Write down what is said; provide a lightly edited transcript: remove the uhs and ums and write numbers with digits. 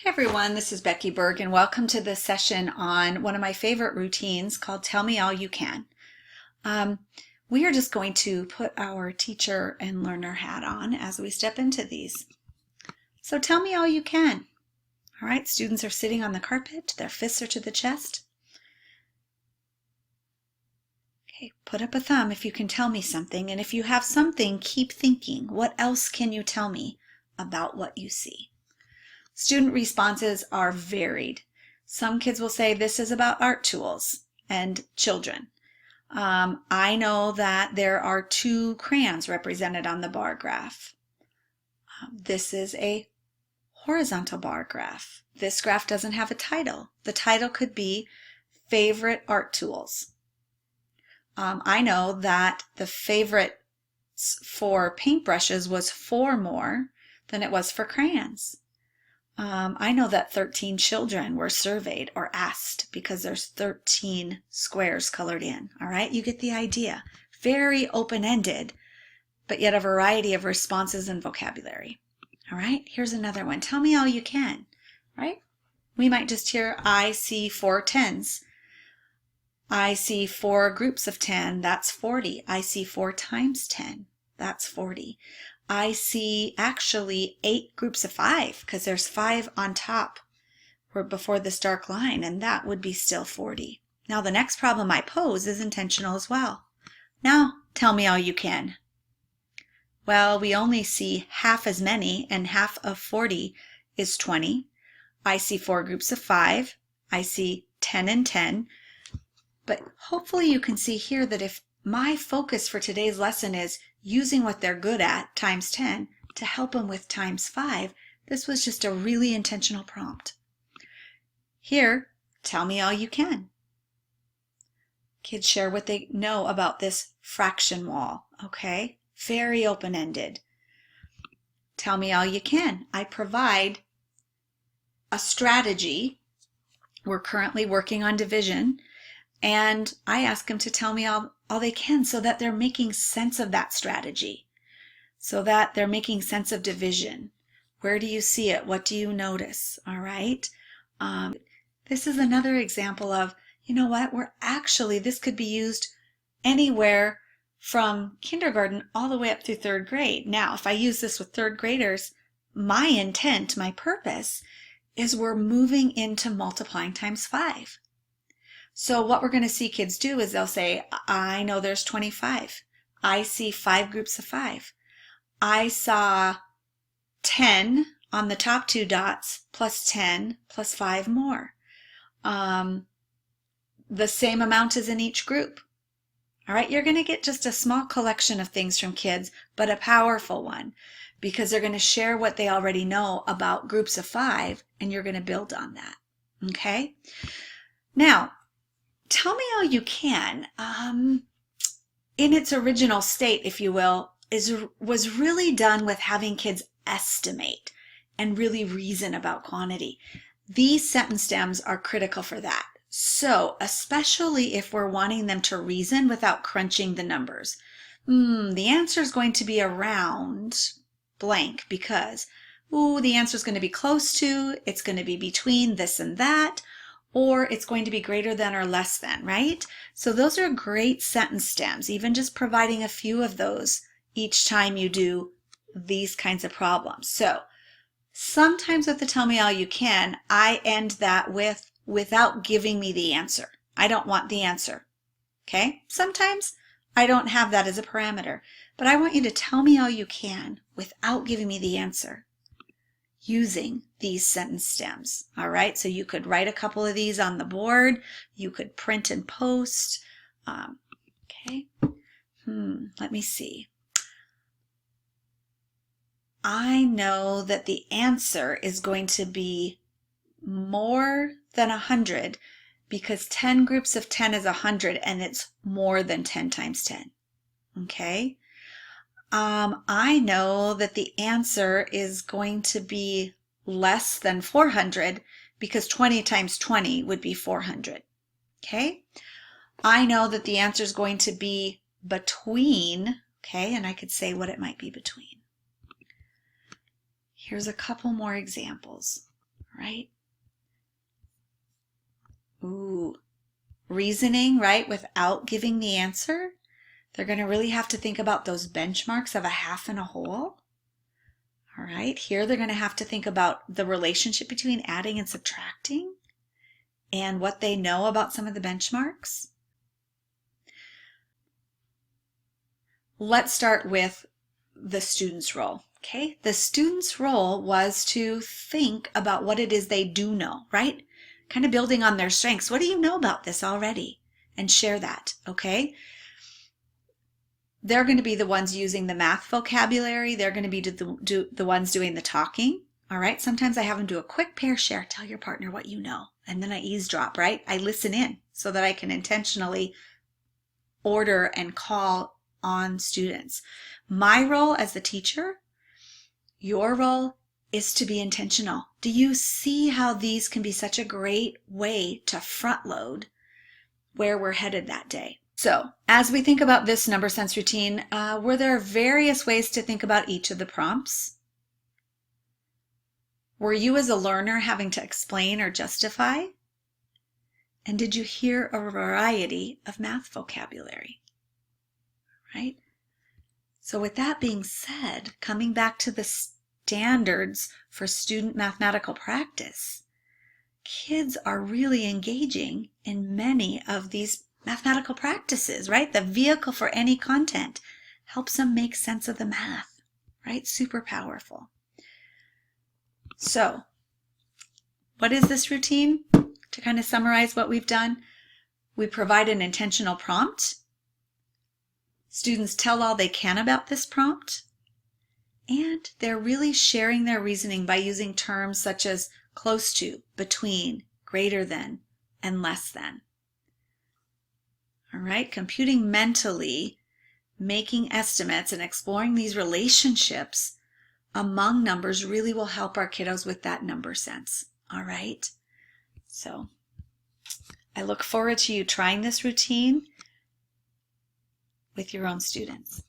Hey everyone, this is Becky Berg and welcome to this session on one of my favorite routines called Tell Me All You Can. We are just going to put our teacher and learner hat on as we step into these. So tell me all you can. All right, students are sitting on the carpet, their fists are to the chest. Okay, put up a thumb if you can tell me something, and if you have something, keep thinking. What else can you tell me about what you see? Student responses are varied. Some kids will say this is about art tools and children. I know that there are 2 crayons represented on the bar graph. This is a horizontal bar graph. This graph doesn't have a title. The title could be favorite art tools. I know that the favorites for paintbrushes was 4 more than it was for crayons. I know that 13 children were surveyed or asked because there's 13 squares colored in. All right, you get the idea. Very open-ended, but yet a variety of responses and vocabulary. All right, here's another one. Tell me all you can. Right? We might just hear, I see 4 tens. I see 4 groups of 10. That's 40. I see 4 times 10. That's 40. I see actually 8 groups of 5 because there's 5 on top or before this dark line, and that would be still 40. Now the next problem I pose is intentional as well. Now tell me all you can. Well, we only see half as many, and half of 40 is 20. I see 4 groups of 5. I see 10 and 10. But hopefully you can see here that if my focus for today's lesson is using what they're good at, times 10, to help them with times 5, this was just a really intentional prompt. Here, tell me all you can. Kids share what they know about this fraction wall, okay? Very open-ended. Tell me all you can. I provide a strategy. We're currently working on division, and I ask them to tell me all they can so that they're making sense of that strategy, so that they're making sense of division. Where do you see it? What do you notice? All right. This is another example of, you know what, this could be used anywhere from kindergarten all the way up through 3rd grade. Now, if I use this with 3rd graders, my intent, my purpose is we're moving into multiplying times 5. So what we're going to see kids do is they'll say, I know there's 25. I see 5 groups of 5. I saw 10 on the top 2 dots plus 10 plus 5 more. The same amount is in each group. All right, you're going to get just a small collection of things from kids, but a powerful one, because they're going to share what they already know about groups of 5, and you're going to build on that. Okay? Now, tell me all you can, in its original state, if you will, was really done with having kids estimate and really reason about quantity. These sentence stems are critical for that. So, especially if we're wanting them to reason without crunching the numbers. The answer is going to be around blank because, the answer is going to be close to, it's going to be between this and that, or it's going to be greater than or less than, right? So those are great sentence stems, even just providing a few of those each time you do these kinds of problems. So sometimes with the tell me all you can, I end that without giving me the answer. I don't want the answer, okay? Sometimes I don't have that as a parameter, but I want you to tell me all you can without giving me the answer, using these sentence stems. All right, so you could write a couple of these on the board. You could print and post. Okay, let me see. I know that the answer is going to be more than 100 because 10 groups of 10 is 100 and it's more than 10 times 10. Okay. I know that the answer is going to be less than 400 because 20 times 20 would be 400. Okay. I know that the answer is going to be between, okay, and I could say what it might be between. Here's a couple more examples. All right? Ooh, reasoning, right, without giving the answer. They're going to really have to think about those benchmarks of a half and a whole. All right, here they're going to have to think about the relationship between adding and subtracting and what they know about some of the benchmarks. Let's start with the student's role. Okay, the student's role was to think about what it is they do know, right? Kind of building on their strengths. What do you know about this already? And share that, okay? They're going to be the ones using the math vocabulary. They're going to be the ones doing the talking. All right. Sometimes I have them do a quick pair share. Tell your partner what you know. And then I eavesdrop, right? I listen in so that I can intentionally order and call on students. My role as the teacher, your role is to be intentional. Do you see how these can be such a great way to front load where we're headed that day? So as we think about this number sense routine, were there various ways to think about each of the prompts? Were you as a learner having to explain or justify? And did you hear a variety of math vocabulary? Right? So with that being said, coming back to the standards for student mathematical practice, kids are really engaging in many of these mathematical practices, right? The vehicle for any content helps them make sense of the math, right? Super powerful. So what is this routine? To kind of summarize what we've done, we provide an intentional prompt. Students tell all they can about this prompt, and they're really sharing their reasoning by using terms such as close to, between, greater than, and less than. All right, computing mentally, making estimates, and exploring these relationships among numbers really will help our kiddos with that number sense. All right, so I look forward to you trying this routine with your own students.